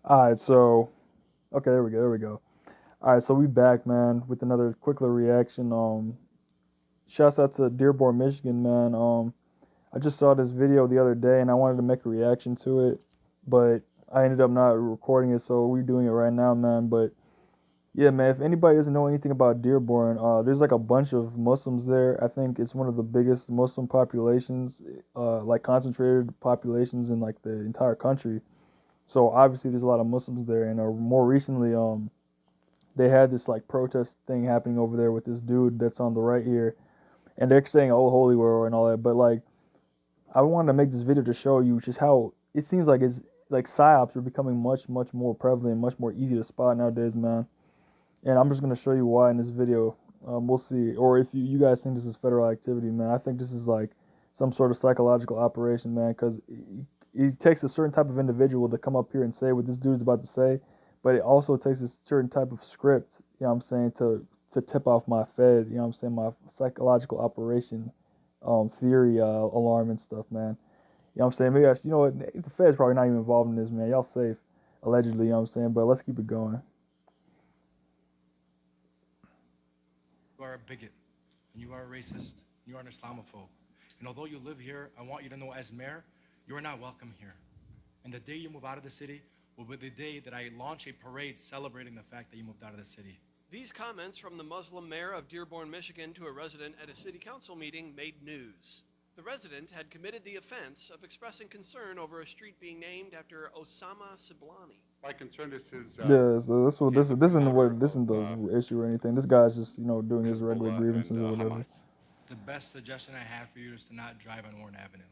All right, so okay, there we go. All right, so we back, man, with another quick little reaction. Shouts out to Dearborn, Michigan, man. I just saw this video the other day, and I wanted to make a reaction to it, but I ended up not recording it, so we're doing it right now, man. But yeah, man, if anybody doesn't know anything about Dearborn, there's like a bunch of Muslims there. I think it's one of the biggest Muslim populations, like concentrated populations in like the entire country. So obviously, there's a lot of Muslims there, and more recently, they had this like protest thing happening over there with this dude that's on the right here, and they're saying "Oh holy war" and all that. But like, I wanted to make this video to show you just how it seems like it's like psyops are becoming much more prevalent, much more easy to spot nowadays, man. And I'm just gonna show you why in this video. We'll see, or if you guys think this is federal activity, man. I think this is like some sort of psychological operation, man, because it takes a certain type of individual to come up here and say what this dude's about to say, but it also takes a certain type of script, you know what I'm saying, to tip off my Fed, you know what I'm saying, my psychological operation theory alarm and stuff, man. You know what I'm saying? Maybe you know what, the Fed's probably not even involved in this, man. Y'all safe, allegedly, you know what I'm saying? But let's keep it going. You are a bigot, and you are a racist, and you are an Islamophobe. And although you live here, I want you to know as mayor, you are not welcome here. And the day you move out of the city will be the day that I launch a parade celebrating the fact that you moved out of the city. These comments from the Muslim mayor of Dearborn, Michigan to a resident at a city council meeting made news. The resident had committed the offense of expressing concern over a street being named after Osama Siblani. My concern is his. Yeah, so this isn't what this isn't Of, the issue or anything. This guy's just doing his regular Hezbollah grievances and or whatever. Hamas. The best suggestion I have for you is to not drive on Warren Avenue,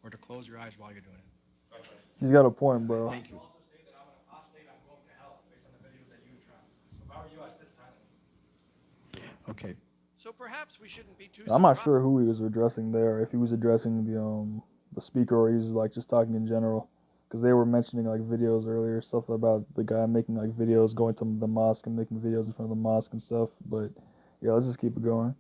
or to close your eyes while you're doing it. He's got a point, bro. Thank you. Also say that I'm an apostate, I'm going to hell based on the videos that you track. So if I were you, I sit silent. Okay. So perhaps we shouldn't be too I'm not surprised. sure who he was addressing there. If he was addressing the speaker or he was like just talking in general, because they were mentioning like videos earlier, stuff about the guy making like videos going to the mosque and making videos in front of the mosque and stuff. But yeah, let's just keep it going.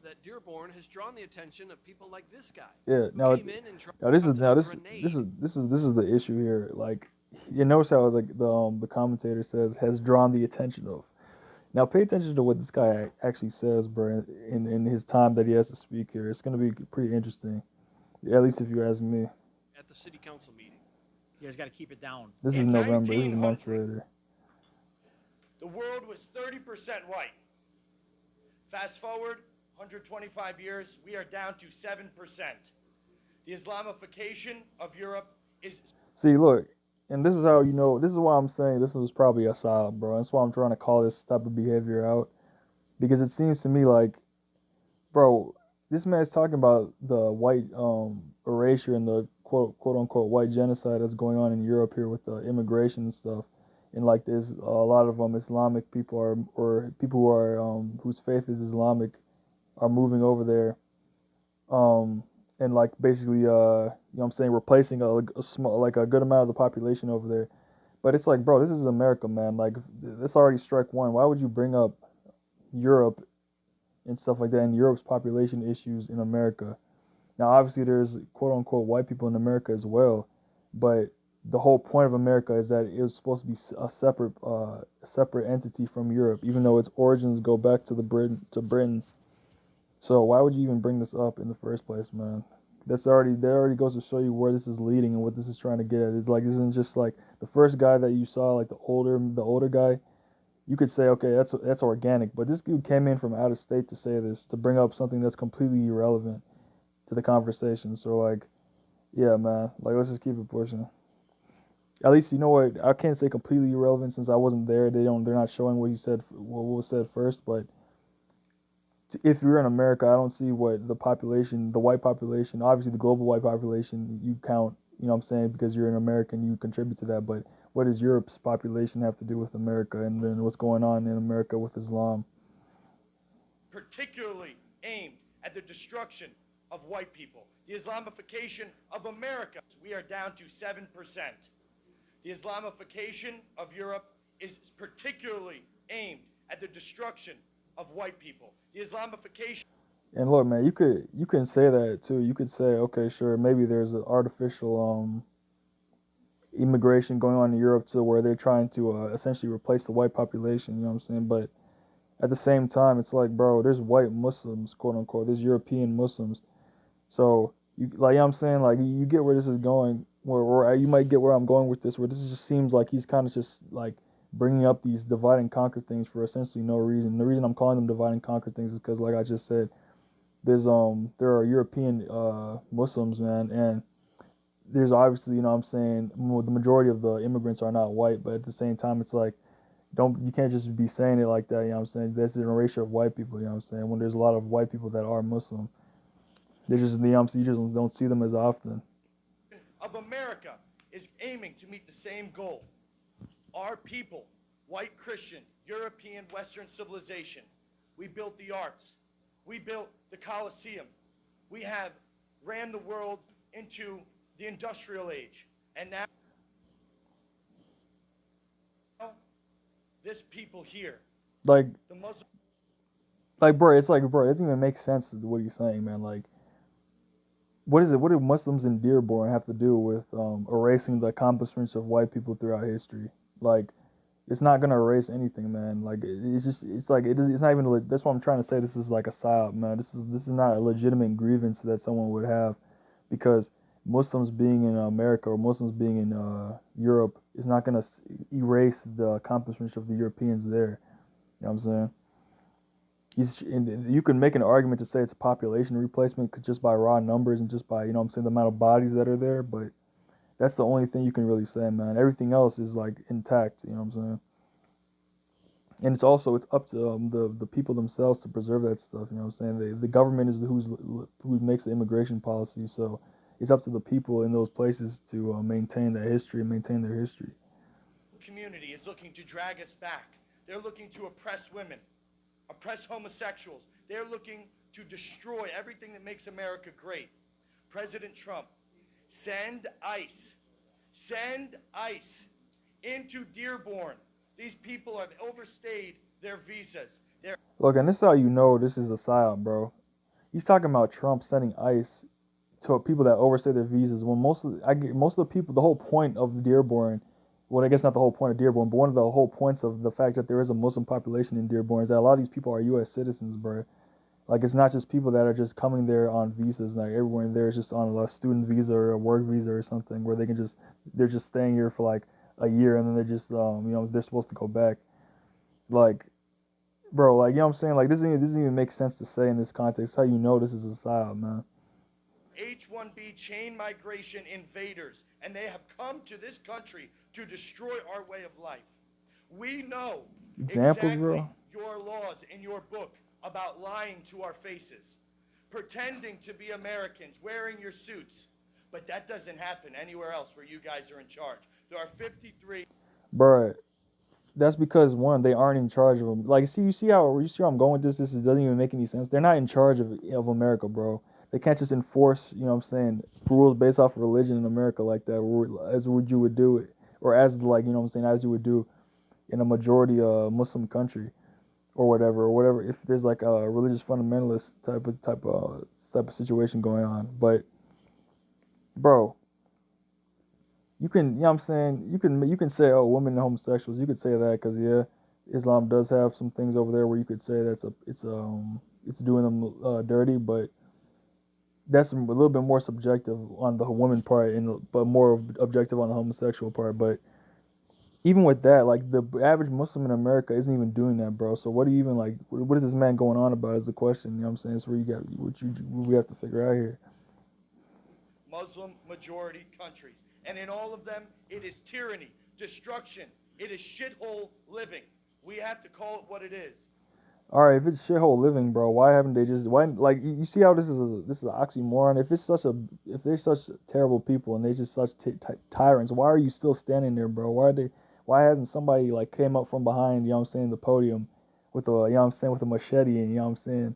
That Dearborn has drawn the attention of people like this guy. Yeah, Who now came in and tried now this is to now a this grenade. this is the issue here. Like you notice how the commentator says has drawn the attention of. Now pay attention to what this guy actually says, bro. In his time that he has to speak here, it's gonna be pretty interesting. At least if you ask me. At the city council meeting. You guys got to keep it down. This is November. This is months later. The world was 30% white. Fast forward 125 years, we are down to 7%. The Islamification of Europe is... See, look, and this is how this is why I'm saying this was probably a psyop, bro. That's why I'm trying to call this type of behavior out. Because it seems to me like, bro, this man's talking about the white erasure and the quote unquote white genocide that's going on in Europe here with the immigration and stuff. And like there's a lot of Islamic people are or people who are whose faith is Islamic are moving over there. And like basically what I'm saying, replacing a small like a good amount of the population over there. But it's like, bro, this is America, man. Like this already struck one. Why would you bring up Europe and stuff like that and Europe's population issues in America? Now obviously there's quote unquote white people in America as well, but the whole point of America is that it was supposed to be a separate entity from Europe, even though its origins go back to Britain. So why would you even bring this up in the first place, man? That already goes to show you where this is leading and what this is trying to get at. It's like this isn't just like the first guy that you saw, like the older guy. You could say, okay, that's organic, but this dude came in from out of state to say this, to bring up something that's completely irrelevant to the conversation. So like, yeah, man, like let's just keep it pushing. At least you know what, I can't say completely irrelevant since I wasn't there. They're not showing what he said, what was said first, but if you're in America, I don't see what the population, the white population, obviously the global white population, you count, you know what I'm saying, because you're an American, you contribute to that. But what does Europe's population have to do with America and then what's going on in America with Islam? particularly aimed at the destruction of white people. The Islamification of America, we are down to 7%. The Islamification of Europe is particularly aimed at the destruction of white people. The Islamification... And look, man, you can say that too. You could say, okay, sure, maybe there's an artificial immigration going on in Europe to where they're trying to essentially replace the white population. You know what I'm saying? But at the same time, it's like, bro, there's white Muslims, quote unquote. There's European Muslims. So you like, you know what I'm saying? Like you get where this is going. Where you might get where I'm going with this. Where this just seems like he's kind of just like bringing up these divide and conquer things for essentially no reason. The reason I'm calling them divide and conquer things is because, like I just said, there are European Muslims, man, and there's obviously, you know what I'm saying, the majority of the immigrants are not white, but at the same time it's like, you can't just be saying it like that, you know what I'm saying? That's an erasure of white people, you know what I'm saying? When there's a lot of white people that are Muslim, they just, you know what I'm saying, you just don't see them as often. Of America is aiming to meet the same goal. Our people, white Christian, European, Western civilization, we built the arts. We built the Colosseum. We have ran the world into the industrial age. And now, this people here, Like, the Muslim. bro, it's like, bro, it doesn't even make sense what he's saying, man. Like, what is it? What do Muslims in Dearborn have to do with erasing the accomplishments of white people throughout history? Like, it's not gonna erase anything, man. Like it's just, it's like it's not even. That's what I'm trying to say. This is like a psyop, man. This is not a legitimate grievance that someone would have, because Muslims being in America or Muslims being in Europe is not gonna erase the accomplishments of the Europeans there. You know what I'm saying? You can make an argument to say it's a population replacement just by raw numbers and just by, you know what I'm saying, the amount of bodies that are there, but that's the only thing you can really say, man. Everything else is like intact, you know what I'm saying? And it's up to the people themselves to preserve that stuff, you know what I'm saying? The government is who makes the immigration policy, so it's up to the people in those places to maintain that history and maintain their history. Community is looking to drag us back. They're looking to oppress women, oppress homosexuals. They're looking to destroy everything that makes America great. President Trump, send ICE into Dearborn. These people have overstayed their visas. Look, and this is how you know this is a psyop, bro. He's talking about Trump sending ICE to people that overstay their visas. When most of the people, the whole point of Dearborn, well, I guess not the whole point of Dearborn, but one of the whole points of the fact that there is a Muslim population in Dearborn is that a lot of these people are U.S. citizens, bro. Like, it's not just people that are just coming there on visas. Like, everyone there is just on a student visa or a work visa or something, where they're just staying here for like a year and then they're just, they're supposed to go back. Like, bro, like, you know what I'm saying? Like, this doesn't even make sense to say in this context. How you know this is a psyop, man? H-1B chain migration invaders, and they have come to this country to destroy our way of life. We know Examples, exactly bro? your laws in your book about lying to our faces, pretending to be Americans, wearing your suits, but that doesn't happen anywhere else where you guys are in charge. There are 53. Bro, that's because, one, they aren't in charge of them. Like, you see how I'm going with this? This doesn't even make any sense. They're not in charge of America, bro. They can't just enforce, you know what I'm saying, rules based off of religion in America like that, as would you would do it, or as, like, you know what I'm saying, as you would do in a majority Muslim country or whatever. If there's like a religious fundamentalist type of situation going on, but bro, you can, you know what I'm saying, you can say, oh, women and homosexuals, you could say that because, yeah, Islam does have some things over there where you could say it's doing them dirty, but that's a little bit more subjective on the woman part, but more objective on the homosexual part. But even with that, like, the average Muslim in America isn't even doing that, bro. So what do you even, like, what is this man going on about is the question, you know what I'm saying? It's where we have to figure out here. Muslim majority countries. And in all of them, it is tyranny, destruction, it is shithole living. We have to call it what it is. All right, if it's shithole living, bro, why haven't they just, why, like, you see how this is an oxymoron? If they're such terrible people and they're just such tyrants, why are you still standing there, bro? Why hasn't somebody, like, came up from behind, you know what I'm saying, the podium with you know what I'm saying, with a machete, and, you know what I'm saying,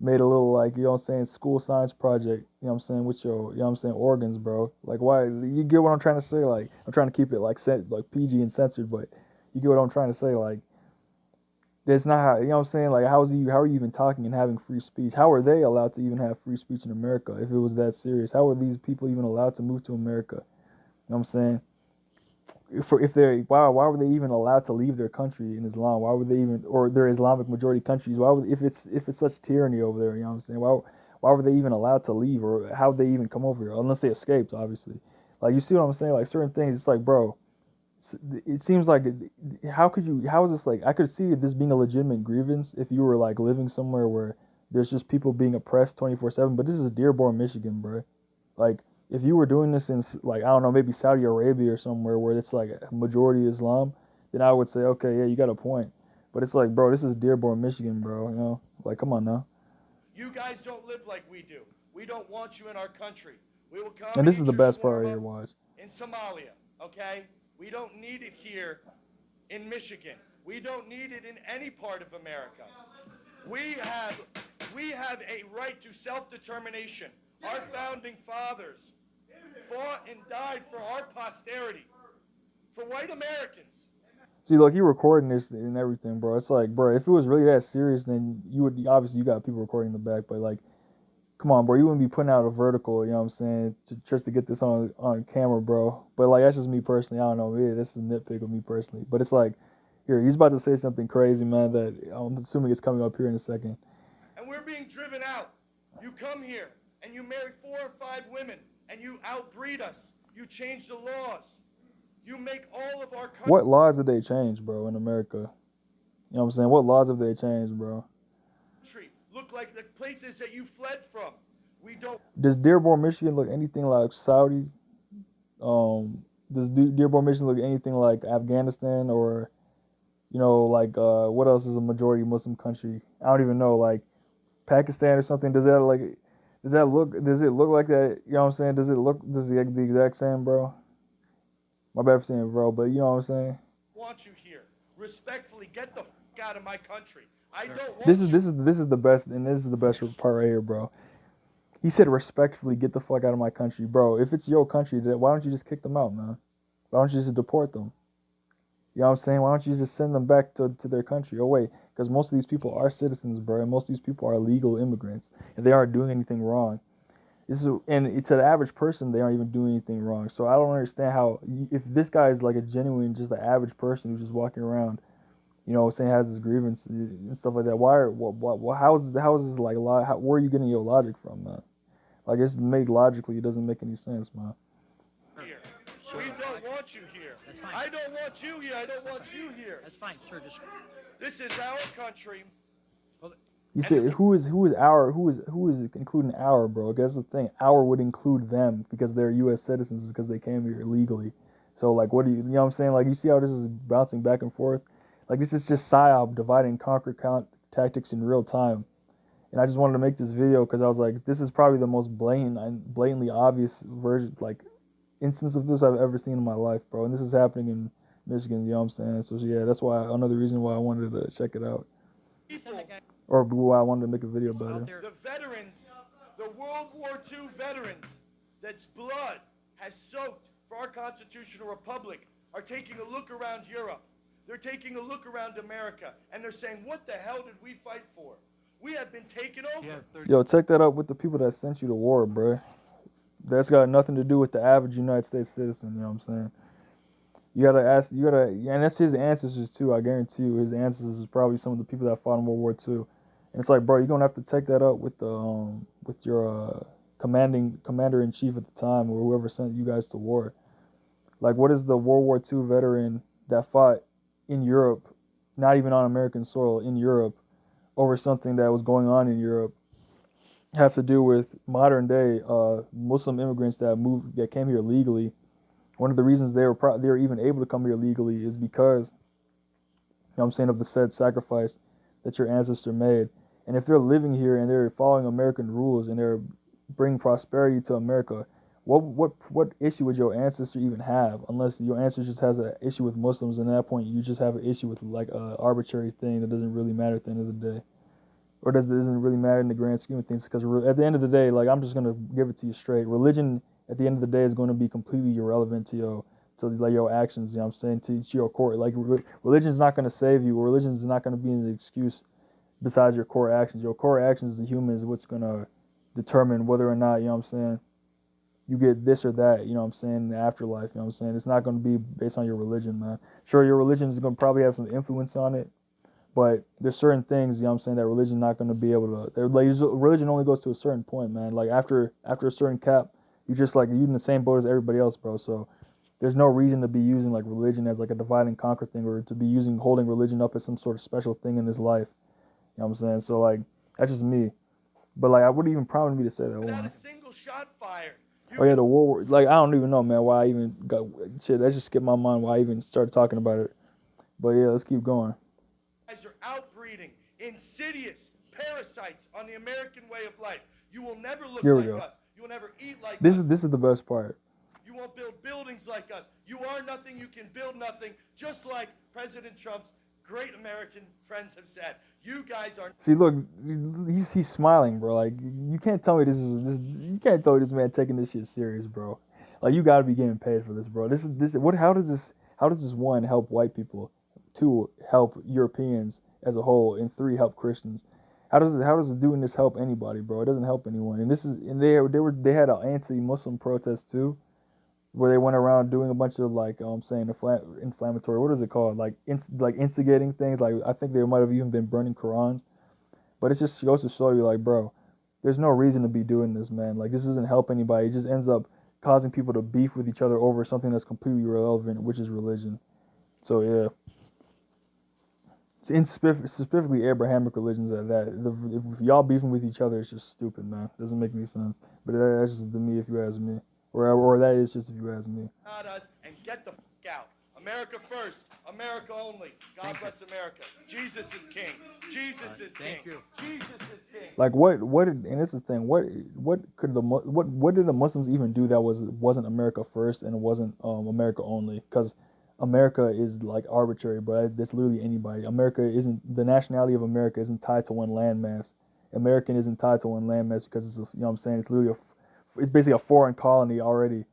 made a little, like, you know what I'm saying, school science project, you know what I'm saying, with your, you know what I'm saying, organs, bro. Like, why, you get what I'm trying to say? Like, I'm trying to keep it, like, PG and censored, but you get what I'm trying to say? Like, that's not how, you know what I'm saying? Like, how are you even talking and having free speech? How are they allowed to even have free speech in America if it was that serious? How are these people even allowed to move to America? You know what I'm saying? if they why were they even allowed to leave their country in Islam? Why would they even, or their Islamic majority countries? Why would, if it's such tyranny over there? You know what I'm saying? Why were they even allowed to leave, or how would they even come over here unless they escaped? Obviously, like you see what I'm saying? Like certain things, it's like, bro, it seems like how is this like? I could see this being a legitimate grievance if you were like living somewhere where there's just people being oppressed 24/7. But this is Dearborn, Michigan, bro. Like if you were doing this in like I don't know maybe Saudi Arabia or somewhere where it's like a majority Islam, then I would say okay, yeah, you got a point. But it's like, bro, this is Dearborn, Michigan, bro. You know, like come on now. You guys don't live like we do. We don't want you in our country. We will come And and this is eat the your best part right shawarma here, watch. in Somalia, okay? We don't need it here in Michigan. We don't need it in any part of America. We have a right to self-determination. Our founding fathers fought and died for our posterity, for white Americans. See, look, he recording this and everything, bro. It's like, bro, if it was really that serious, then you would obviously you got people recording in the back, but like, come on, bro, you wouldn't be putting out a vertical, you know what I'm saying, just to get this on camera, bro. But like, that's just me personally. I don't know, yeah, this is a nitpick of me personally. But it's like, here, he's about to say something crazy, man. That I'm assuming it's coming up here in a second. And we're being driven out. You come here and you marry 4 or 5 women and you outbreed us. You change the laws. You make all of our country. What laws did they change, bro, in America? You know what I'm saying? What laws have they changed, bro? Look like the places that you fled from. We don't. Does Dearborn, Michigan look anything like Saudi? Does Dearborn, Michigan look anything like Afghanistan or, you know, like what else is a majority Muslim country? I don't even know, like Pakistan or something. Does it look like that? You know what I'm saying? Does it look the exact same, bro? My bad for saying bro, but you know what I'm saying? Want you here. Respectfully, get the out of my country. I don't want This is the best, and this is the best part right here, bro. He said respectfully, get the fuck out of my country, bro. If it's your country, then why don't you just kick them out, man? Why don't you just deport them? You know what I'm saying? Why don't you just send them back to their country? Oh wait, because most of these people are citizens, bro, and most of these people are legal immigrants, and they aren't doing anything wrong. And to the average person, they aren't even doing anything wrong. So I don't understand how, if this guy is like a genuine, just an average person who's just walking around, you know, saying has his grievance and stuff like that. How is this like where are you getting your logic from, man? Like it's made logically, it doesn't make any sense, man. Here. We don't want you here. That's fine. I don't want you here. I don't want you here. That's fine, sir. Just This is our country. You say who is including our, bro? That's the thing. Our would include them because they're U.S. citizens because they came here illegally. So like, what do you know what I'm saying? Like, you see how this is bouncing back and forth? Like, this is just Psyop, divide and conquer tactics in real time. And I just wanted to make this video because I was like, this is probably the most blatantly obvious version, like, instance of this I've ever seen in my life, bro. And this is happening in Michigan, you know what I'm saying? So yeah, that's why another reason why I wanted to check it out. People, Or why I wanted to make a video about it. the veterans, the World War II veterans, that's blood has soaked for our constitutional republic, are taking a look around Europe. They're taking a look around America, and they're saying, what the hell did we fight for? We have been taken over. Yo, check that out with the people that sent you to war, bro. That's got nothing to do with the average United States citizen, you know what I'm saying? And that's his ancestors too, I guarantee you. His ancestors is probably some of the people that fought in World War II. And it's like, bro, you're gonna have to take that up with your commander-in-chief at the time, or whoever sent you guys to war. Like, what is the World War II veteran that fought in Europe, not even on American soil, in Europe, over something that was going on in Europe, have to do with modern day Muslim immigrants that came here legally? One of the reasons they were even able to come here legally is because, you know what I'm saying, of the said sacrifice that your ancestor made. And if they're living here and they're following American rules and they're bringing prosperity to America, what issue would your ancestor even have? Unless your ancestor just has an issue with Muslims, and at that point you just have an issue with like an arbitrary thing that doesn't really matter at the end of the day, or doesn't really matter in the grand scheme of things. Because at the end of the day, like, I'm just gonna give it to you straight. Religion at the end of the day is going to be completely irrelevant to your actions. You know what I'm saying? To your core, like, religion is not going to save you. Religion is not going to be an excuse besides your core actions. Your core actions as a human is what's going to determine whether or not, you know what I'm saying, you get this or that, you know what I'm saying, in the afterlife, you know what I'm saying? It's not going to be based on your religion, man. Sure, your religion is going to probably have some influence on it, but there's certain things, you know what I'm saying, that religion's not going to be able to, like, religion only goes to a certain point, man. Like, after a certain cap, you're in the same boat as everybody else, bro. So there's no reason to be using, like, religion as, like, a divide and conquer thing, or to be holding religion up as some sort of special thing in this life. You know what I'm saying? So, like, that's just me. But, like, I wouldn't even prompt me to say that. Hold Without on. a single shot fired. Oh yeah, the war. Like, I don't even know, man, why I even got shit. That just skipped my mind why I even started talking about it. But yeah, let's keep going. Guys are outbreeding insidious parasites on the American way of life. You will never look Here we like go. us. You will never eat like This us. is the best part. You won't build buildings like us. You are nothing. You can build nothing. Just like President Trump's great American friends have said. You guys are. See, look, he's smiling, bro. Like, you can't tell me you can't tell me this man taking this shit serious, bro. Like, you gotta be getting paid for this, bro. How does this, one, help white people, two, help Europeans as a whole, and three, help Christians? How does doing this help anybody, bro? It doesn't help anyone. And they had an anti-Muslim protest too, where they went around doing a bunch of, like, saying inflammatory, what is it called, like instigating things. Like, I think they might have even been burning Qurans. But it just goes to show you, like, bro, there's no reason to be doing this, man. Like, this doesn't help anybody. It just ends up causing people to beef with each other over something that's completely irrelevant, which is religion. So yeah, specifically Abrahamic religions at that. If y'all beefing with each other, it's just stupid, man. It doesn't make any sense. But that's just to me, if you ask me. Or that is just if you ask me. Not us, and get the out. America first. America only. God bless America. Jesus is king. Jesus is king. Thank you. Jesus is king. Like, and this is the thing. What did the Muslims even do that wasn't America first and wasn't America only? Because America is, like, arbitrary, but that's literally anybody. The nationality of America isn't tied to one landmass. American isn't tied to one landmass because it's you know what I'm saying, it's basically a foreign colony already,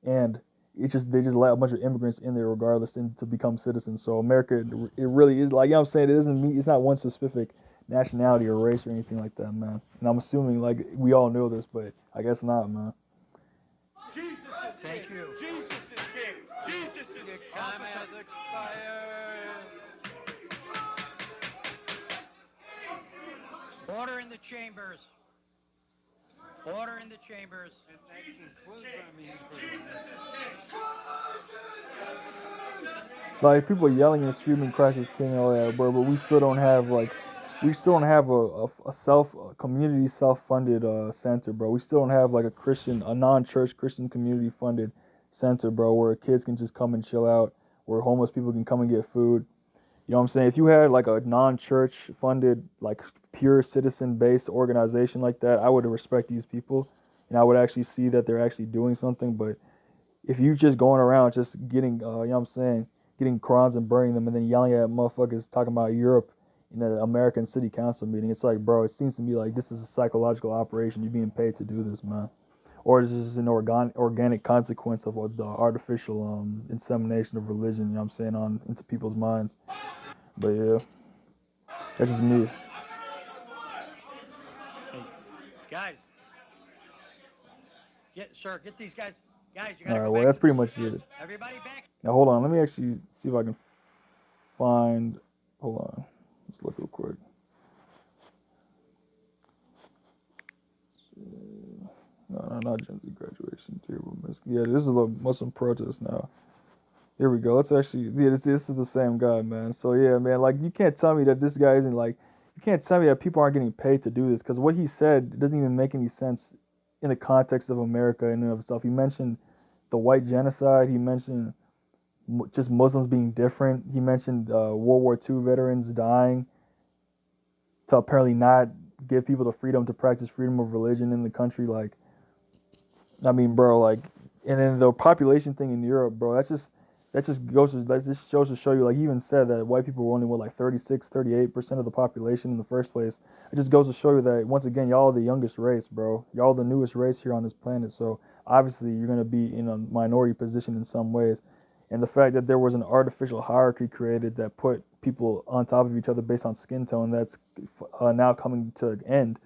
and they just let a bunch of immigrants in there regardless and to become citizens. So America, it really is, like, you know what I'm saying, it's not one specific nationality or race or anything like that, man. And I'm assuming, like, we all know this, but I guess not, man. Jesus is Thank king. you. Jesus is king. Jesus is king. Time has expired. Order in the chambers. Order in the chambers. Like, people yelling and screaming Christ is king and all that, bro, but we still don't have, like, a community self-funded center, bro. We still don't have, like, a non-church Christian community funded center, bro, where kids can just come and chill out, where homeless people can come and get food. You know what I'm saying? If you had, like, a non-church funded, like, pure citizen-based organization like that, I would respect these people, and I would actually see that they're actually doing something. But if you just going around just getting, you know what I'm saying, getting Qurans and burning them, and then yelling at motherfuckers talking about Europe in an American city council meeting, it's like, bro, it seems to me like this is a psychological operation. You're being paid to do this, man. Or is this an organic consequence of the artificial insemination of religion, you know what I'm saying, into people's minds. But yeah, that's just me. Hey, guys. Get these guys. Guys, you All gotta right, go well, back that's to pretty the much seat. it. Everybody back. Now, hold on. Let me actually see if I can find. Hold on. Let's look real quick. No, not Gen Z graduation. Terrible miss. Yeah, this is a Muslim protest now. Here we go. Let's actually. Yeah, this is the same guy, man. So yeah, man. Like, you can't tell me that this guy isn't, like. You can't tell me that people aren't getting paid to do this, because what he said doesn't even make any sense in the context of America in and of itself. He mentioned the white genocide. He mentioned just Muslims being different. He mentioned World War II veterans dying to apparently not give people the freedom to practice freedom of religion in the country. Like, I mean, bro, like, and then the population thing in Europe, bro, that just shows to show you, like, he even said that white people were only, what, like 38% of the population in the first place. It just goes to show you that, once again, y'all are the youngest race, bro. Y'all the newest race here on this planet, so obviously you're going to be in a minority position in some ways. And the fact that there was an artificial hierarchy created that put people on top of each other based on skin tone, that's now coming to an end,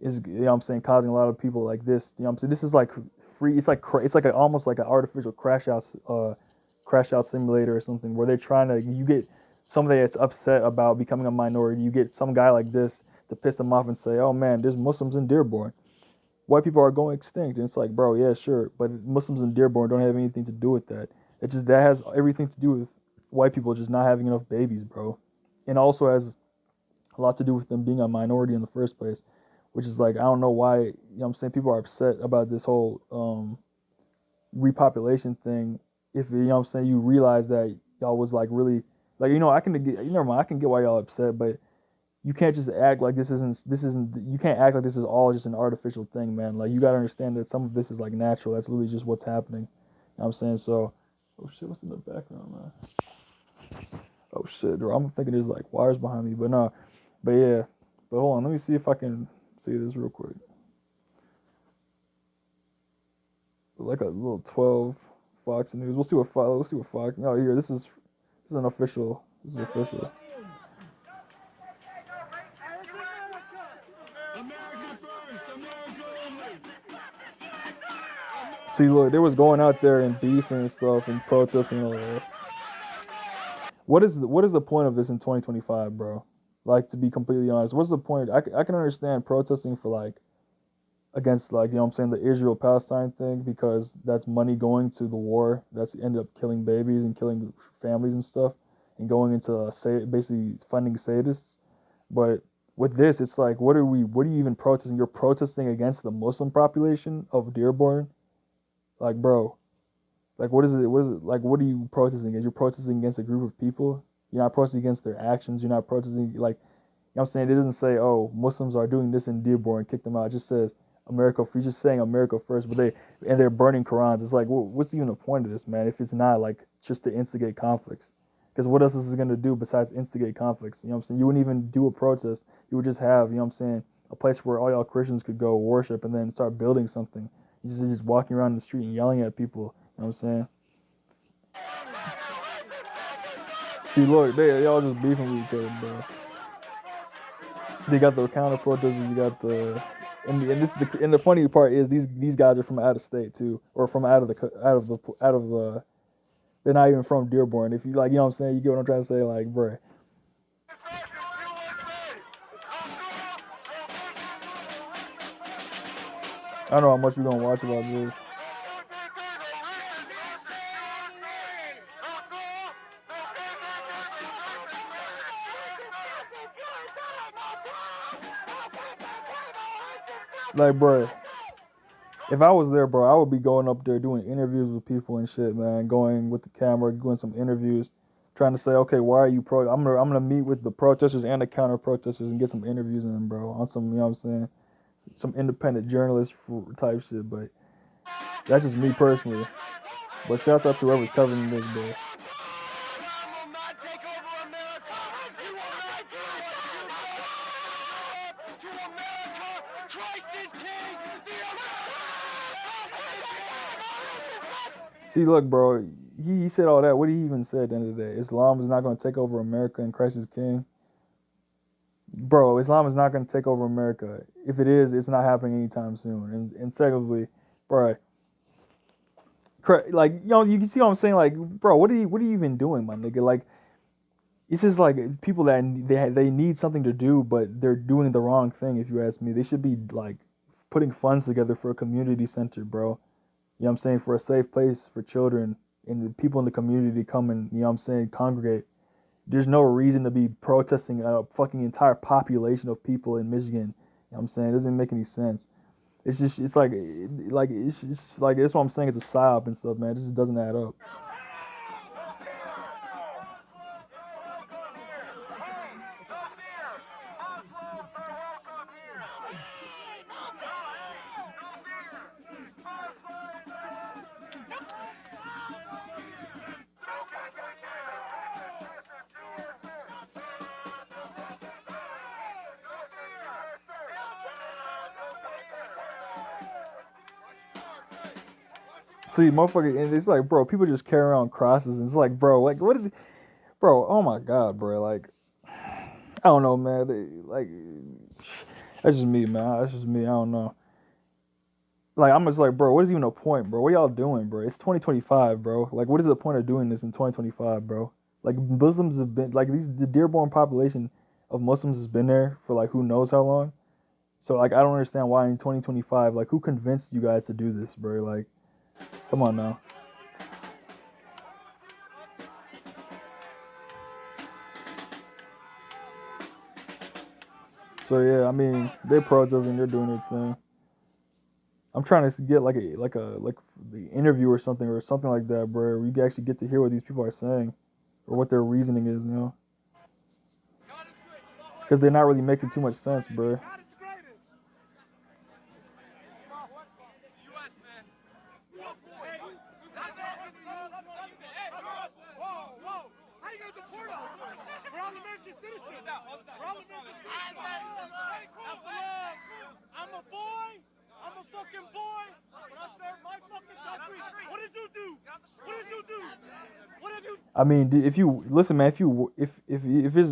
is, you know what I'm saying, causing a lot of people like this, you know what I'm saying, this is like free. It's like almost like an artificial crash out simulator or something where they're trying to you get somebody that's upset about becoming a minority. You get some guy like this to piss them off and say, "Oh man, there's Muslims in Dearborn. White people are going extinct." And it's like, bro, yeah, sure, but Muslims in Dearborn don't have anything to do with that. It just that has everything to do with white people just not having enough babies, bro, and also has a lot to do with them being a minority in the first place, which is like I don't know why, what I'm saying, people are upset about this whole repopulation thing. If what I'm saying, you realize that y'all was like really like I can get never mind, I can get why y'all upset, but you can't just act like this isn't you can't act like this is all just an artificial thing, man. Like you gotta understand that some of this is like natural. That's literally just what's happening. What I'm saying? So oh shit, what's in the background, man? Oh shit, bro, I'm thinking there's like wires behind me, but no. But yeah. But hold on, let me see if I can see this real quick. Like a little 12 Fox News. We'll see what Fox. No, here this is an official. This is official. See, look, they was going out there and beefing and stuff and protesting and all that. What is the point of this in 2025, bro? Like, to be completely honest, what's the point? I can understand protesting for like against like what I'm saying, the Israel Palestine thing, because that's money going to the war that's ended up killing babies and killing families and stuff and going into basically funding sadists. But with this, it's like what are you even protesting? You're protesting against the Muslim population of Dearborn, like, bro. Like, what is it like? What are you protesting against? You're protesting against a group of people. You're not protesting against their actions. You're not protesting like what I'm saying, it doesn't say, oh, Muslims are doing this in Dearborn, kick them out. It just says America. You're just saying America first, but they're burning Qurans. It's like, well, what's even the point of this, man? If it's not like just to instigate conflicts, because what else is it gonna do besides instigate conflicts? You know what I'm saying? You wouldn't even do a protest. You would just have, what I'm saying, a place where all y'all Christians could go worship and then start building something. You're just walking around the street and yelling at people. You know what I'm saying? See, look, they all just beefing with each other, bro. They got the counter protesters. You got the and the funny part is these guys are from out of state too, or from out of the. They're not even from Dearborn. If you like, what I'm saying, you get what I'm trying to say, like, bro. I don't know how much you're gonna watch about this. Like, bro, if I was there, bro, I would be going up there doing interviews with people and shit, man. Going with the camera, doing some interviews, trying to say, okay, why are you I'm gonna meet with the protesters and the counter protesters and get some interviews in them, bro, on some, what I'm saying, some independent journalist type shit. But that's just me personally. But shout out to whoever's covering this, bro. See, look, bro. He said all that. What he even said at the end of the day? Islam is not going to take over America and Christ is king. Bro, Islam is not going to take over America. If it is, it's not happening anytime soon. And secondly, bro, like, you can see what I'm saying. Like, bro, what are you even doing, my nigga? Like, it's just like people that they need something to do, but they're doing the wrong thing. If you ask me, they should be like putting funds together for a community center, bro. You know what I'm saying, for a safe place for children and the people in the community come and, what I'm saying, congregate. There's no reason to be protesting a fucking entire population of people in Michigan. You know what I'm saying? It doesn't make any sense. It's like that's what I'm saying. It's a psyop and stuff, man. It just doesn't add up. See, motherfucker, and it's like, bro, people just carry around crosses, and it's like, bro, like, what is it, bro? Oh my god, bro, like, I don't know, man. Like, that's just me, man. That's just me. I don't know. Like, I'm just like, bro, what is even the point, bro? What y'all doing, bro? It's 2025, bro. Like, what is the point of doing this in 2025, bro? Like, Muslims have been, like, the Dearborn population of Muslims has been there for, like, who knows how long. So, like, I don't understand why in 2025, like, who convinced you guys to do this, bro? Like, come on now. So, yeah, I mean, they're protesting, they're doing their thing. I'm trying to get, like the interview or something like that, bro, where you can actually get to hear what these people are saying or what their reasoning is, you know? Because they're not really making too much sense, bro. I mean, if you listen, man, if it's,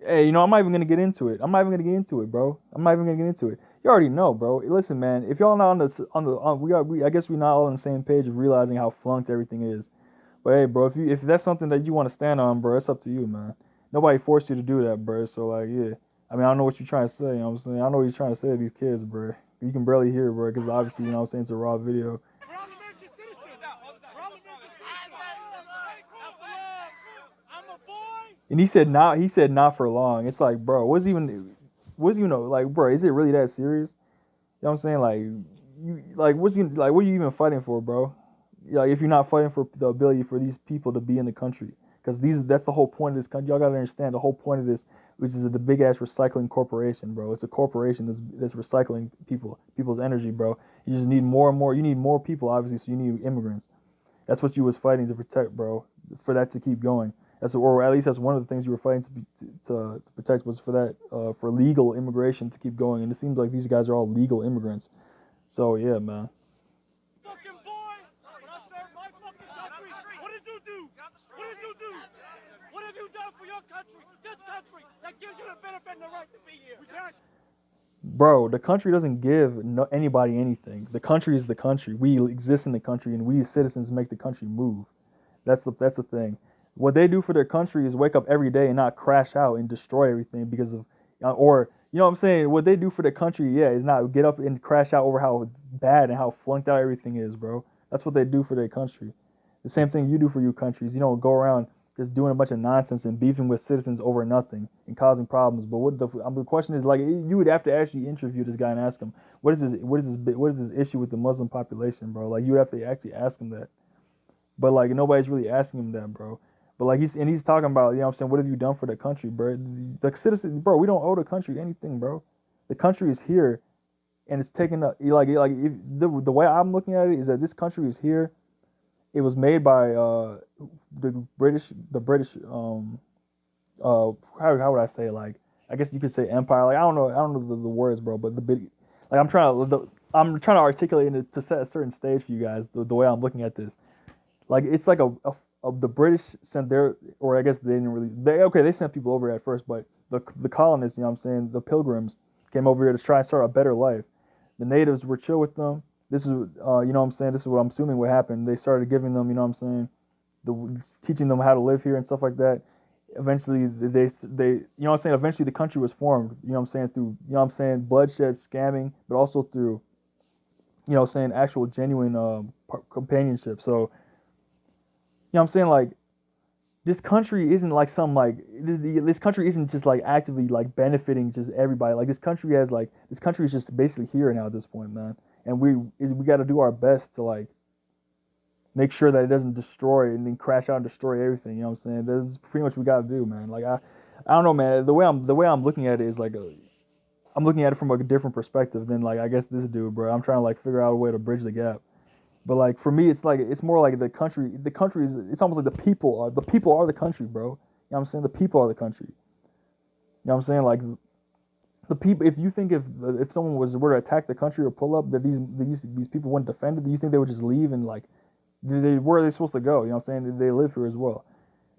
hey, you know, I'm not even gonna get into it. I'm not even gonna get into it, bro. I'm not even gonna get into it. You already know, bro. Listen, man, if y'all not I guess we not all on the same page of realizing how flunked everything is. But hey, bro, if that's something that you want to stand on, bro, it's up to you, man. Nobody forced you to do that, bro. So like, yeah. I mean, I don't know what you're trying to say. You know what I'm saying? I know what you're trying to say to these kids, bro. You can barely hear, bro, because obviously, you know what I'm saying, it's a raw video. And he said not for long. It's like, bro, what's even like, bro, is it really that serious? You know what I'm saying? Like, what are you even fighting for, bro? Like, if you're not fighting for the ability for these people to be in the country, because that's the whole point of this country. Y'all gotta understand the whole point of this, which is the big ass recycling corporation, bro. It's a corporation that's recycling people's energy, bro. You just need more and more. You need more people, obviously, so you need immigrants. That's what you was fighting to protect, bro. For that to keep going. Or at least that's one of the things you were fighting to protect, was for that for legal immigration to keep going. And it seems like these guys are all legal immigrants. So yeah, man. Fucking boy! When I served my fucking country, what did you do? What did you do? What have you done for your country? This country that gives you the benefit and the right to be here. Bro, the country doesn't give anybody anything. The country is the country. We exist in the country, and we as citizens make the country move. That's the thing. What they do for their country is wake up every day and not crash out and destroy everything because of, or you know what I'm saying. What they do for their country, yeah, is not get up and crash out over how bad and how flunked out everything is, bro. That's what they do for their country. The same thing you do for your countries. You don't go around just doing a bunch of nonsense and beefing with citizens over nothing and causing problems. But the question is, like, you would have to actually interview this guy and ask him what is this issue with the Muslim population, bro? Like, you would have to actually ask him that. But like, nobody's really asking him that, bro. But like, he's talking about, you know what I'm saying, what have you done for the country, bro? The citizens, bro, we don't owe the country anything, bro. The country is here, and it's taking up, if the way I'm looking at it is that this country is here. It was made by the British how would I say, like, I guess you could say empire. Like, I don't know the words, bro, but the big, like, I'm trying to articulate it to set a certain stage for you guys, the way I'm looking at this. Like, it's like the British sent their, or I guess they didn't really, they sent people over at first, but the colonists, you know what I'm saying, the pilgrims came over here to try and start a better life. The natives were chill with them. This is, you know what I'm saying, this is what I'm assuming what happened. They started giving them, you know what I'm saying, teaching them how to live here and stuff like that. Eventually, they you know what I'm saying, eventually the country was formed, you know what I'm saying, through, you know what I'm saying, bloodshed, scamming, but also through, you know what I'm saying, actual genuine companionship. So, you know what I'm saying, like, this country isn't like some, like, this country isn't just like actively like benefiting just everybody. Like, this country is just basically here now at this point, man. And we got to do our best to like make sure that it doesn't destroy and then crash out and destroy everything. You know what I'm saying? That's pretty much what we got to do, man. Like, I don't know, man. The way I'm looking at it is like I'm looking at it from a different perspective than, like, I guess this dude, bro. I'm trying to like figure out a way to bridge the gap. But like, for me, it's more like the country is, it's almost like the people are the country, bro. You know what I'm saying? The people are the country. You know what I'm saying? Like, the people, if you think if someone were to attack the country or pull up, that these people wouldn't defend it, do you think they would just leave and like, where are they supposed to go? You know what I'm saying? They live here as well.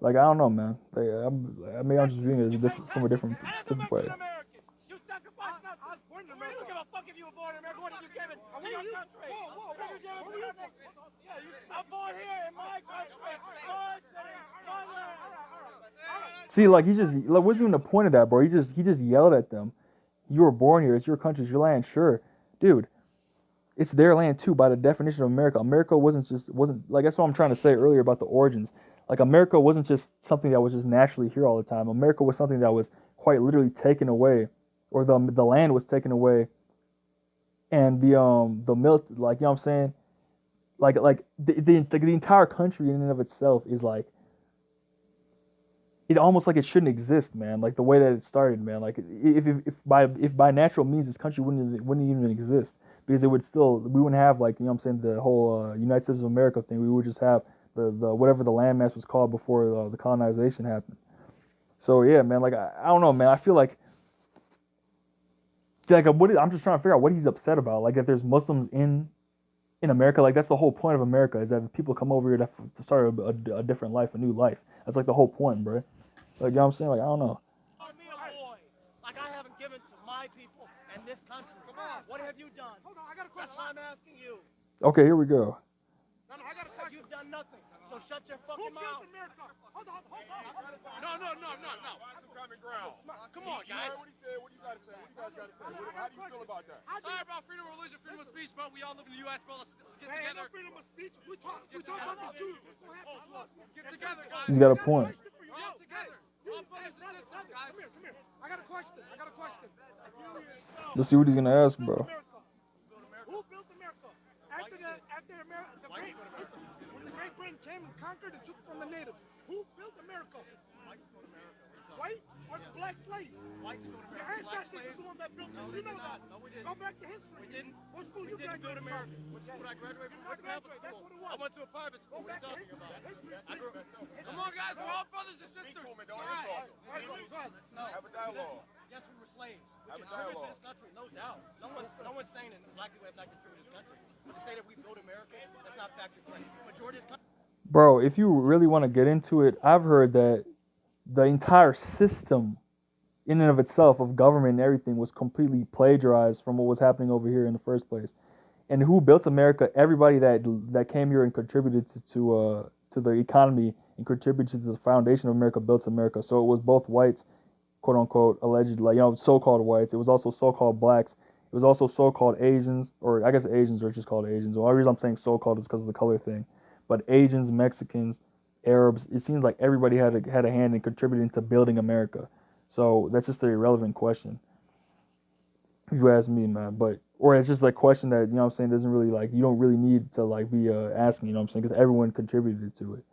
Like, I don't know, man. Maybe I'm just viewing it as from a different way. You sacrificed nothing. You don't give a fuck if you were born in America? What did you give it to your country? What did you give it to your country? I'm born here in my country. My city, my land. See, like, he just, like, what's even the point of that, bro? He just yelled at them. You were born here. It's your country. It's your land. Sure, dude. It's their land too, by the definition of America. America wasn't like, that's what I'm trying to say earlier about the origins. Like, America wasn't just something that was just naturally here all the time. America was something that was quite literally taken away, or the land was taken away, and the milk, like, you know what I'm saying, like the entire country in and of itself is like, it almost like it shouldn't exist, man. Like the way that it started, man. Like if by natural means this country wouldn't even exist, because we wouldn't have, like, you know what I'm saying, the whole United States of America thing. We would just have the whatever the landmass was called before the colonization happened. So yeah, man. Like I don't know, man. I feel like I'm just trying to figure out what he's upset about. Like, if there's Muslims in America, like, that's the whole point of America, is that people come over here to start a different life, a new life. That's like the whole point, bro. Like, you know what I'm saying? Like, I don't know. Call me a boy, like I haven't given to my people and this country. Come on. What have you done? Hold on, I got a question. That's why I'm asking you. Okay, here we go. No, I got a question. You've done nothing, so shut your fucking mouth. Who built America? Hold on. No. Common ground. Come on, guys. What he said, what do you got to say? What do you guys got to say? How do you feel about that? Sorry about freedom of religion, freedom of speech, but we all live in the U.S., bro. Let's get Hey, ain't no together. freedom of speech. We talk about the Jews. What's going to happen to us? Get together, guys. He's got a point. We're all together. We're all brothers and sisters, guys. Come here. I got a question. Let's see what he's gonna ask, bro. Who built America? When the Great Britain came and conquered and took from the natives, who built America? White or the black slaves? Whites built Your America. ancestors is the one that built this. You know that. No, we didn't. Go back to history. We didn't. What school We you didn't build graduated America. from? What school did I graduate from? I went to public That's school. what it was. I went to a private school. What are you Back to talking about? history. Come on, guys. We're all brothers and sisters. to him and It's don't all right. insult him. No. Have a dialogue. Yes, we were slaves. We Have a contributed to dialogue. this country, no doubt. No one's saying that black people have not contributed to this country. But to say that we built America, that's not factually correct. Majority of this country. Bro, if you really want to get into it, I've heard that the entire system in and of itself of government and everything was completely plagiarized from what was happening over here in the first place. And who built America? Everybody that came here and contributed to the economy and contributed to the foundation of America built America. So it was both whites, quote unquote, alleged, like, you know, so-called whites. It was also so-called blacks. It was also so-called Asians, or I guess Asians are just called Asians. The only reason I'm saying so-called is because of the color thing. But Asians, Mexicans, Arabs, it seems like everybody had a hand in contributing to building America. So that's just an irrelevant question, if you ask me, man. Or it's just like a question that, you know what I'm saying, doesn't really, like, you don't really need to, like, be asking, you know what I'm saying, because everyone contributed to it.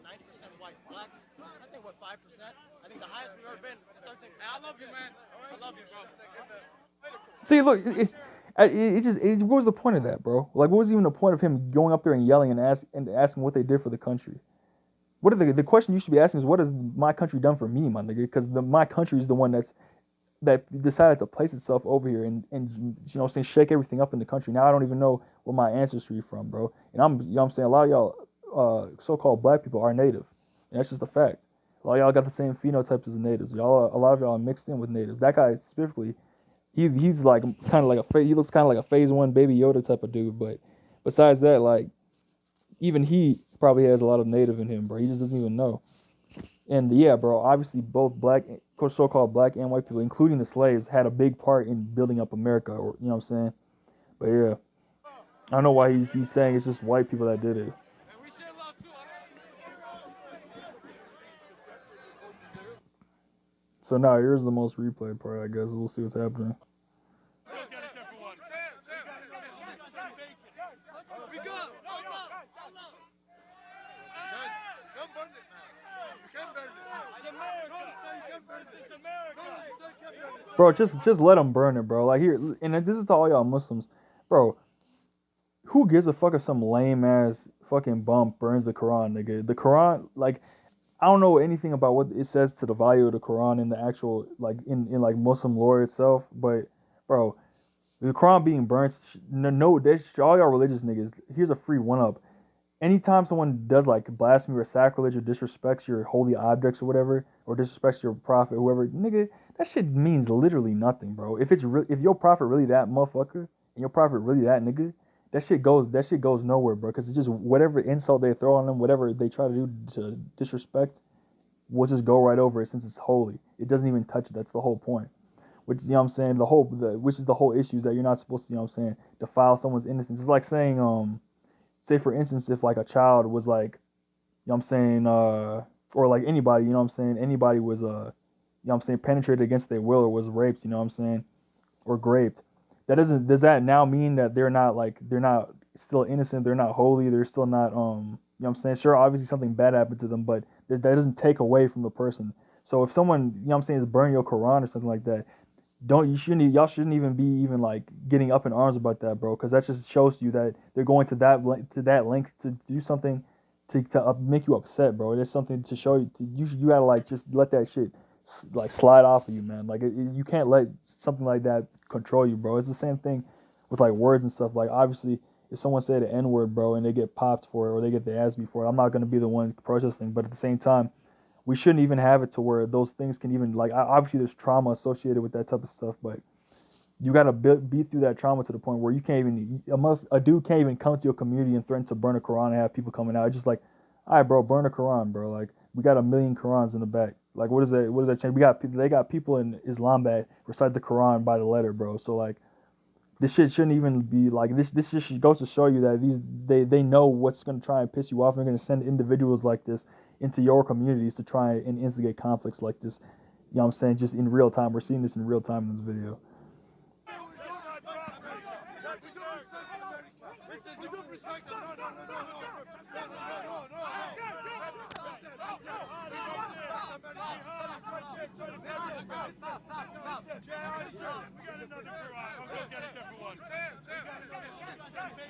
90% white, blacks. I think, 5%? I think the highest we've ever been is 13. I love you, man. I love you, bro. See, look, what was the point of that, bro? Like, what was even the point of him going up there and yelling and asking what they did for the country? What are the question you should be asking is, what has my country done for me, my nigga? Because my country is the one that decided to place itself over here and you know what I'm saying, shake everything up in the country. Now I don't even know where my ancestry is from, bro. And you know what I'm saying, a lot of y'all so-called black people are native. And that's just a fact. A lot of y'all got the same phenotypes as the natives. A lot of y'all are mixed in with natives. That guy specifically, he's like kind of like he looks kind of like a phase 1 Baby Yoda type of dude. But besides that, like, even he probably has a lot of native in him, bro. He just doesn't even know. And yeah, bro, obviously both so-called black and white people, including the slaves, had a big part in building up America, or, you know what I'm saying? But yeah, I don't know why he's saying it's just white people that did it. And we share love, too. So now here's the most replayed part, I guess. We'll see what's happening. We go. Bro, just let them burn it, bro. Like, here, and this is to all y'all Muslims, bro. Who gives a fuck if some lame ass fucking bump burns the Quran, nigga? The Quran, like, I don't know anything about what it says to the value of the Quran in the actual, like, in like Muslim lore itself, but bro, the Quran being burnt, all y'all religious niggas, here's a free one-up. Anytime someone does, like, blasphemy or sacrilege or disrespects your holy objects or whatever, or disrespects your prophet, whoever, nigga, That shit means literally nothing, bro. If your prophet really that motherfucker and your prophet really that nigga, that shit goes nowhere, bro. Because it's just whatever insult they throw on them, whatever they try to do to disrespect, we'll just go right over it since it's holy. It doesn't even touch it. That's the whole point. Which, you know what I'm saying, which is the whole issue is that you're not supposed to, you know what I'm saying, defile someone's innocence. It's like saying, say for instance, if like a child was like, you know what I'm saying, or like anybody, you know what I'm saying, anybody was you know what I'm saying, penetrated against their will or was raped, you know what I'm saying, or raped. Does that now mean that they're not still innocent, they're not holy, they're still not you know what I'm saying? Sure, obviously something bad happened to them, but that doesn't take away from the person. So if someone, you know what I'm saying, is burning your Quran or something like that, y'all shouldn't even be even like getting up in arms about that, bro, because that just shows you that they're going to that length to do something to make you upset, bro. There's something to show you. You gotta like just let that shit like slide off of you, man. Like you can't let something like that control you, bro. It's the same thing with like words and stuff. Like obviously, if someone say the N word, bro, and they get popped for it or they get their ass beat for it, I'm not gonna be the one protesting. But at the same time, we shouldn't even have it to where those things can even like obviously there's trauma associated with that type of stuff, but you gotta beat through that trauma to the point where you can't even a dude can't even come to your community and threaten to burn a Quran and have people coming out. It's just like, all right, bro, burn a Quran, bro. Like we got 1,000,000 Qurans in the back. Like what is that? What does that change? They got people in Islam that recite the Quran by the letter, bro. So like this shit shouldn't even be like this. This just goes to show you that they know what's gonna try and piss you off. And they're gonna send individuals like this into your communities to try and instigate conflicts like this. You know what I'm saying? Just in real time. We're seeing this in real time in this video.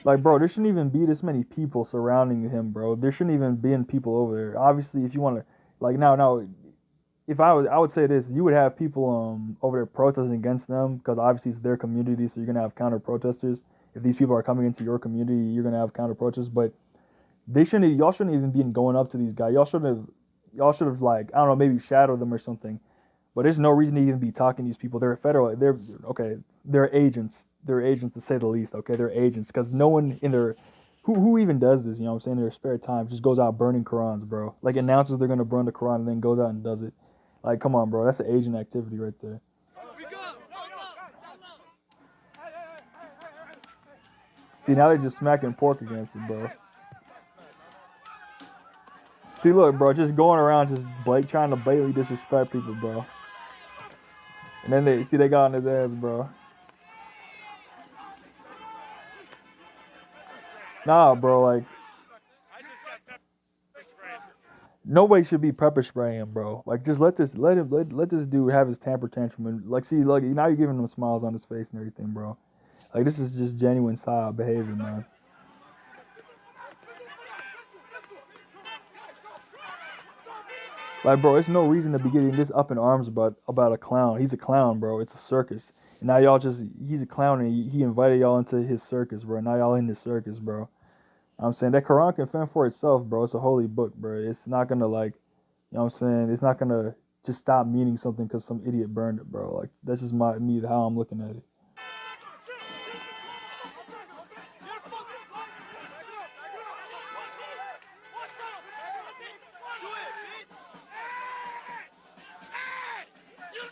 Like, bro, there shouldn't even be this many people surrounding him, bro. There shouldn't even be people over there. Obviously, if you want to, like, now, if I would say this, you would have people over there protesting against them because obviously it's their community, so you're gonna have counter protesters. If these people are coming into your community, you're gonna have counter protests. But y'all shouldn't even be going up to these guys. Y'all should have like, I don't know, maybe shadowed them or something. But there's no reason to even be talking to these people. They're okay. They're agents. They're agents to say the least. Okay, they're agents because no one in their who even does this. You know what I'm saying? In their spare time just goes out burning Qurans, bro. Like announces they're gonna burn the Quran and then goes out and does it. Like, come on, bro. That's an agent activity right there. See, now they're just smacking pork against it, bro. See, look, bro, just going around just trying to blatantly disrespect people, bro. And then they got on his ass, bro. Nah, bro, like nobody should be pepper spraying him, bro. Like just let this dude have his temper tantrum and like see, look, now you're giving him smiles on his face and everything, bro. Like this is just genuine Psyop behavior, man. Like, bro, it's no reason to be getting this up in arms about a clown. He's a clown, bro. It's a circus. And now he's a clown and he invited y'all into his circus, bro. Now y'all in his circus, bro. I'm saying that Quran can fend for itself, bro. It's a holy book, bro. It's not gonna like, you know what I'm saying? It's not gonna just stop meaning something because some idiot burned it, bro. Like that's just how I'm looking at it.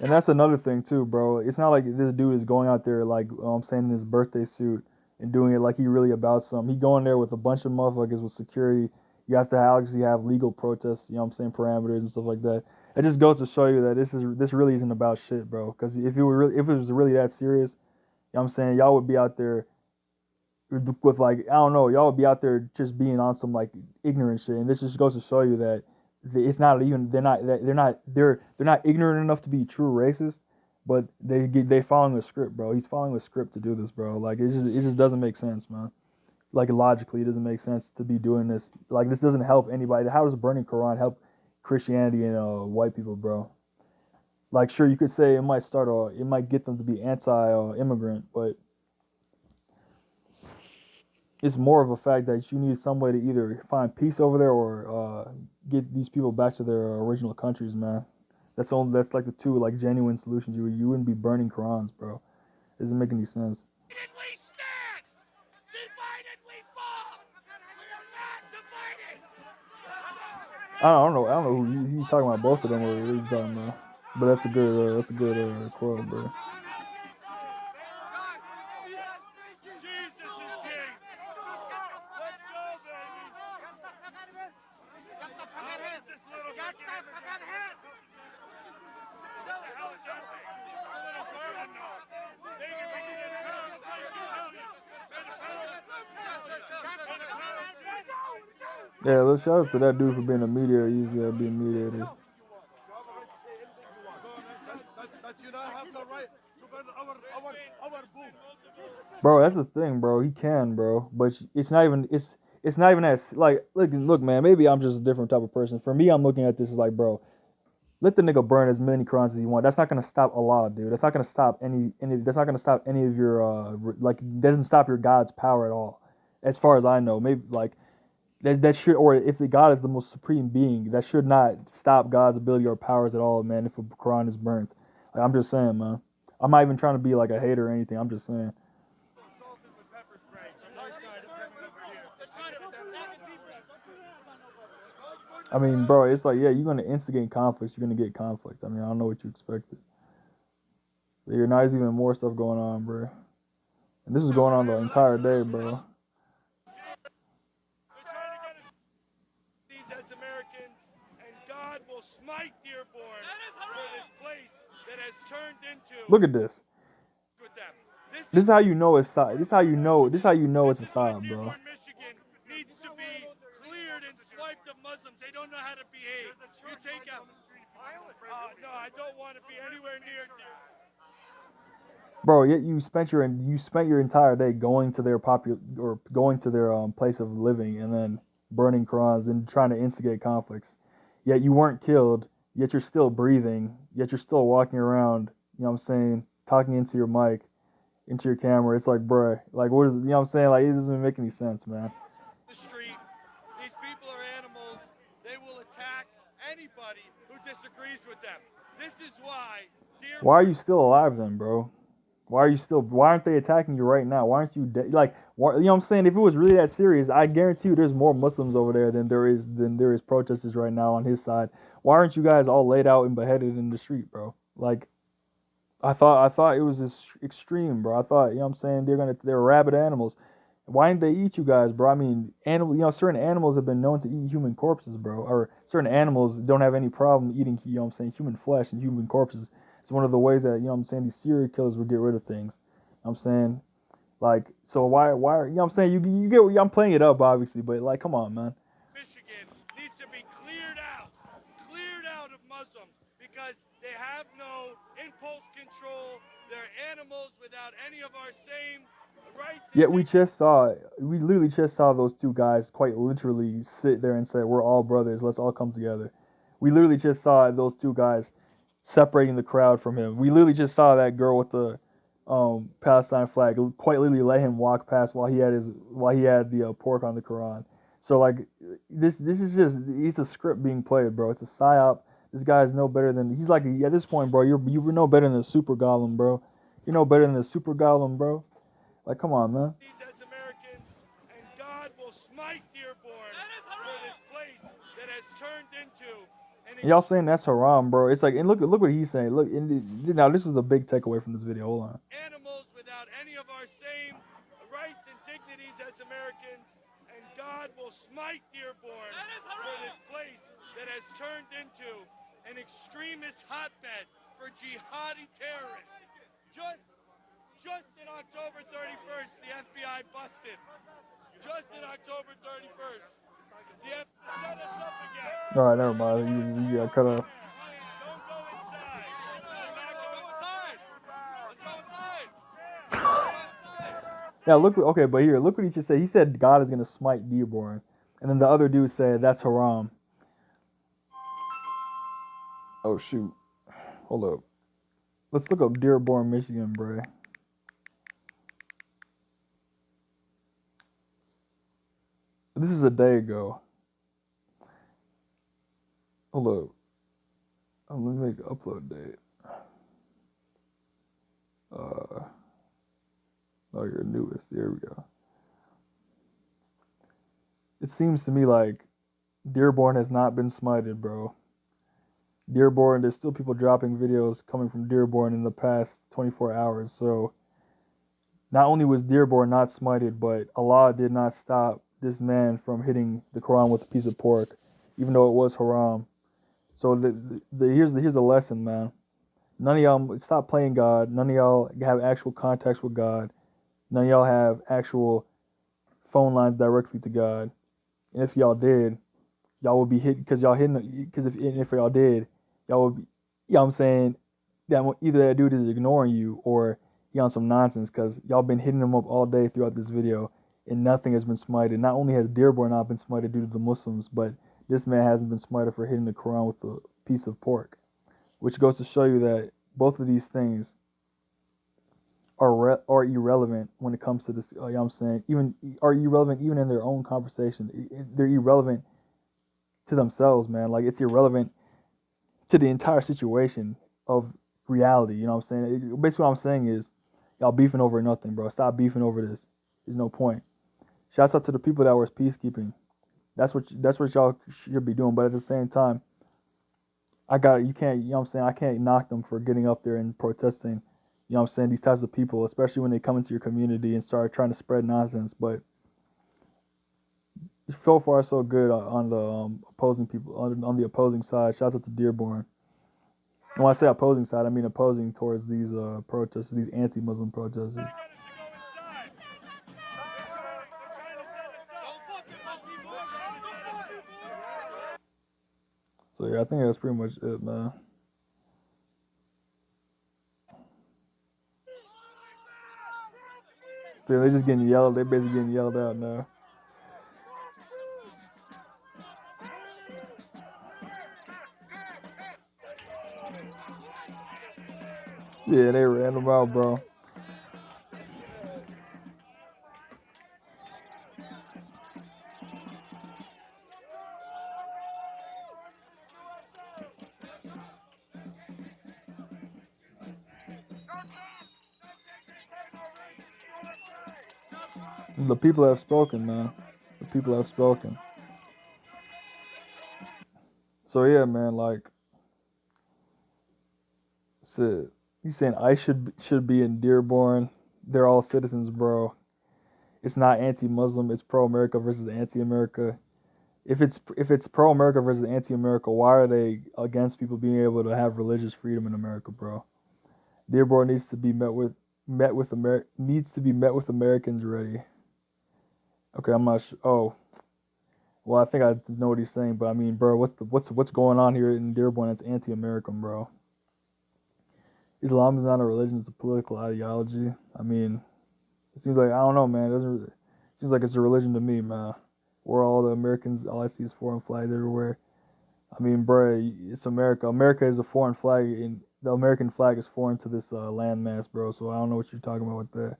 And that's another thing too, bro. It's not like this dude is going out there like I'm saying in his birthday suit and doing it like he really about something. He going there with a bunch of motherfuckers with security. You have to obviously have legal protests, you know what I'm saying, parameters and stuff like that. It just goes to show you that this really isn't about shit, bro. Because if it was really that serious, you know what I'm saying, y'all would be out there with like I don't know, y'all would be out there just being on some like ignorant shit. And this just goes to show you that it's not even they're not ignorant enough to be true racist, but they following a script, bro. He's following a script to do this, bro. Like it just doesn't make sense, man. Like logically, it doesn't make sense to be doing this. Like this doesn't help anybody. How does burning Quran help Christianity and white people, bro? Like sure, you could say it might get them to be anti-immigrant, but it's more of a fact that you need some way to either find peace over there or get these people back to their original countries, man. That's like the two like genuine solutions. You wouldn't be burning Qurans, bro. It doesn't make any sense. Divided we stand! Divided we fall! We are not divided! I don't know who he's talking about, both of them, or what he's talking about. But that's a good quote, bro. Jesus is king! Let's go, baby! How is this little fucking... What the hell is happening? It's a little bourbon now. They can make this in pounds. Yeah, let's shout out to that dude for being a mediator. He's being mediator. That you don't have the right to burn our boom. Bro, that's the thing, bro. He can, bro, but it's not even as like look, man. Maybe I'm just a different type of person. For me, I'm looking at this as like, bro, let the nigga burn as many Qurans as you want. That's not gonna stop Allah, dude. That's not gonna stop any. That's not gonna stop any of your like. Doesn't stop your God's power at all, as far as I know. Maybe like that should, or if the God is the most supreme being, that should not stop God's ability or powers at all, man. If a Quran is burnt, like, I'm just saying, man. I'm not even trying to be like a hater or anything. I'm just saying. Assaulted with pepper spray from my side of coming over here. They're trying to attack people. I mean, bro, it's like, yeah, you're gonna instigate conflicts. You're gonna get conflicts. I mean, I don't know what you expected. You're not even more stuff going on, bro. And this was going on the entire day, bro. They're trying to get us these as Americans, and God will smite Dearborn for this place that has turned into Look at this. with them. This is how you know it's Psyop. This is how you know it's a Psyop, bro. Dearborn, Michigan needs to be cleared and swiped of Muslims. They don't know how to behave. You take out. No, I don't want to be anywhere near Dearborn. Bro, yet you spent your entire day going to their place of living and then burning Qurans and trying to instigate conflicts. Yet you weren't killed. Yet you're still breathing. Yet you're still walking around. You know what I'm saying? Talking into your mic, into your camera. It's like, bro, like what is? You know what I'm saying? Like it doesn't make any sense, man. The street. These people are animals. They will attack anybody who disagrees with them. This is why Dearborn. Why are you still alive then, bro? Why aren't they attacking you right now? Why aren't you like, why, you know what I'm saying? If it was really that serious, I guarantee you there's more Muslims over there than there is protesters right now on his side. Why aren't you guys all laid out and beheaded in the street, bro? Like, I thought it was this extreme, bro. I thought, you know what I'm saying, they're rabid animals. Why didn't they eat you guys, bro? I mean, certain animals have been known to eat human corpses, bro. Or certain animals don't have any problem eating, you know what I'm saying, human flesh and human corpses. It's one of the ways that, you know what I'm saying, these serial killers would get rid of things. You know what I'm saying? Like, so why, you know what I'm saying? You get, I'm playing it up, obviously, but, like, come on, man. Michigan needs to be cleared out of Muslims, because they have no impulse control. They're animals without any of our same rights. Yet we literally just saw those two guys quite literally sit there and say, we're all brothers, let's all come together. We literally just saw those two guys separating the crowd from him. We literally just saw that girl with the Palestine flag quite literally let him walk past while he had the pork on the Quran. So like this is just, it's a script being played, bro. It's a psyop. This guy's no better than, he's like, at this point, bro, you're no better than a super golem, bro. You're no better than a super golem, bro. Like, come on, man. These as Americans, and God will smite Dearborn for this place that has turned into an Y'all saying that's haram, bro. It's like, and look what he's saying. Look, now this is a big takeaway from this video. Hold on. animals without any of our same rights and dignities as Americans, and God will smite Dearborn for this place that has turned into an extremist hotbed for jihadi terrorists. Just in October 31st, the FBI busted. Just in October 31st, the FBI set us up again. All right, never mind. You got cut off. Don't go inside. We're not going inside. Let's go inside. Yeah, okay, but here, look what he just said. He said God is gonna smite Dearborn, and then the other dude said that's haram. Oh shoot, hold up. Let's look up Dearborn, Michigan, bro. This is a day ago. Hold up. Let me make an upload date. Oh, your newest. There we go. It seems to me like Dearborn has not been smited, bro. Dearborn, there's still people dropping videos coming from Dearborn in the past 24 hours. So not only was Dearborn not smited, but Allah did not stop this man from hitting the Quran with a piece of pork, even though it was haram. So here's the lesson, man. None of y'all stop playing God. None of y'all have actual contacts with God. None of y'all have actual phone lines directly to God. And if y'all did, y'all would be hit because y'all hitting. Because if y'all did, y'all would be. You know what I'm saying? That either that dude is ignoring you or he on some nonsense because y'all been hitting him up all day throughout this video and nothing has been smited. Not only has Dearborn not been smited due to the Muslims, but this man hasn't been smited for hitting the Quran with a piece of pork, which goes to show you that both of these things are irrelevant when it comes to this. You know what I'm saying? Even are irrelevant even in their own conversation. They're irrelevant to themselves, man. Like it's irrelevant to the entire situation of reality. You know what I'm saying? Basically, what I'm saying is, y'all beefing over nothing, bro. Stop beefing over this. There's no point. Shouts out to the people that was peacekeeping. That's what y'all should be doing. But at the same time, you can't. You know what I'm saying? I can't knock them for getting up there and protesting. You know what I'm saying? These types of people, especially when they come into your community and start trying to spread nonsense. But so far, so good on the opposing people, on the opposing side. Shout out to Dearborn. And when I say opposing side, I mean opposing towards these protesters, these anti-Muslim protesters. So yeah, I think that's pretty much it, man. So yeah, they're just getting yelled. They're basically getting yelled out now. Yeah, they ran them out, bro. The people have spoken, man. The people have spoken. So yeah, man, like, shit. You saying I should be in Dearborn? They're all citizens, bro. It's not anti-Muslim. It's pro-America versus anti-America. If it's pro-America versus anti-America, why are they against people being able to have religious freedom in America, bro? Dearborn needs to be needs to be met with Americans ready. Okay, I'm not sure. Oh, well, I think I know what he's saying, but I mean, bro, what's going on here in Dearborn that's anti-American, bro? Islam is not a religion; it's a political ideology. I mean, it seems like I don't know, man. It seems like it's a religion to me, man. Where all the Americans, all I see is foreign flags everywhere. I mean, bro, it's America. America is a foreign flag, and the American flag is foreign to this landmass, bro. So I don't know what you're talking about with that.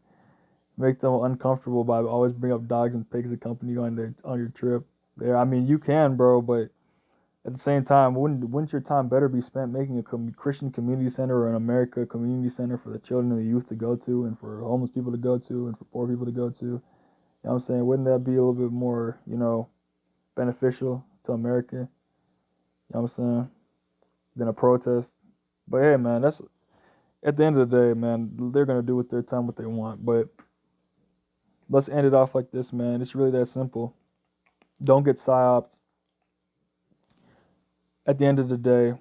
Make them uncomfortable by always bring up dogs and pigs accompany you on your trip. There, I mean, you can, bro, but at the same time, wouldn't your time better be spent making a Christian community center or an America community center for the children and the youth to go to, and for homeless people to go to, and for poor people to go to? You know what I'm saying? Wouldn't that be a little bit more, beneficial to America? You know what I'm saying? Than a protest. But hey, man, that's at the end of the day, man. They're gonna do with their time what they want. But let's end it off like this, man. It's really that simple. Don't get psyoped. At the end of the day,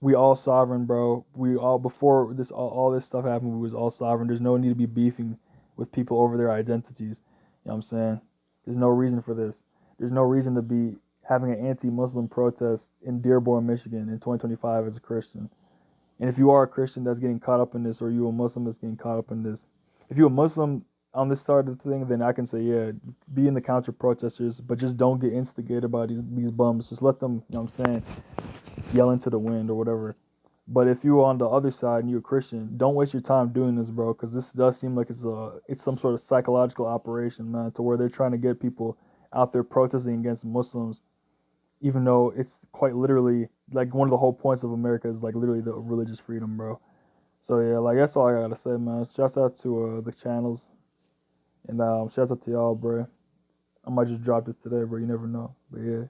we all sovereign, bro. We all before this all this stuff happened, we was all sovereign. There's no need to be beefing with people over their identities. You know what I'm saying? There's no reason for this. There's no reason to be having an anti-Muslim protest in Dearborn, Michigan in 2025 as a Christian. And if you are a Christian that's getting caught up in this, or you a Muslim that's getting caught up in this, if you're a Muslim on this side of the thing, then I can say, yeah, be in the counter protesters, but just don't get instigated by these bums. Just let them, you know what I'm saying, yell into the wind or whatever. But if you're on the other side and you're a Christian, don't waste your time doing this, bro, because this does seem like it's some sort of psychological operation, man, to where they're trying to get people out there protesting against Muslims, even though it's quite literally like one of the whole points of America is like literally the religious freedom, bro. So yeah, like that's all I gotta say, man. Shouts out to the channels and shouts out to y'all, bro. I might just drop this today, bro. You never know, but yeah.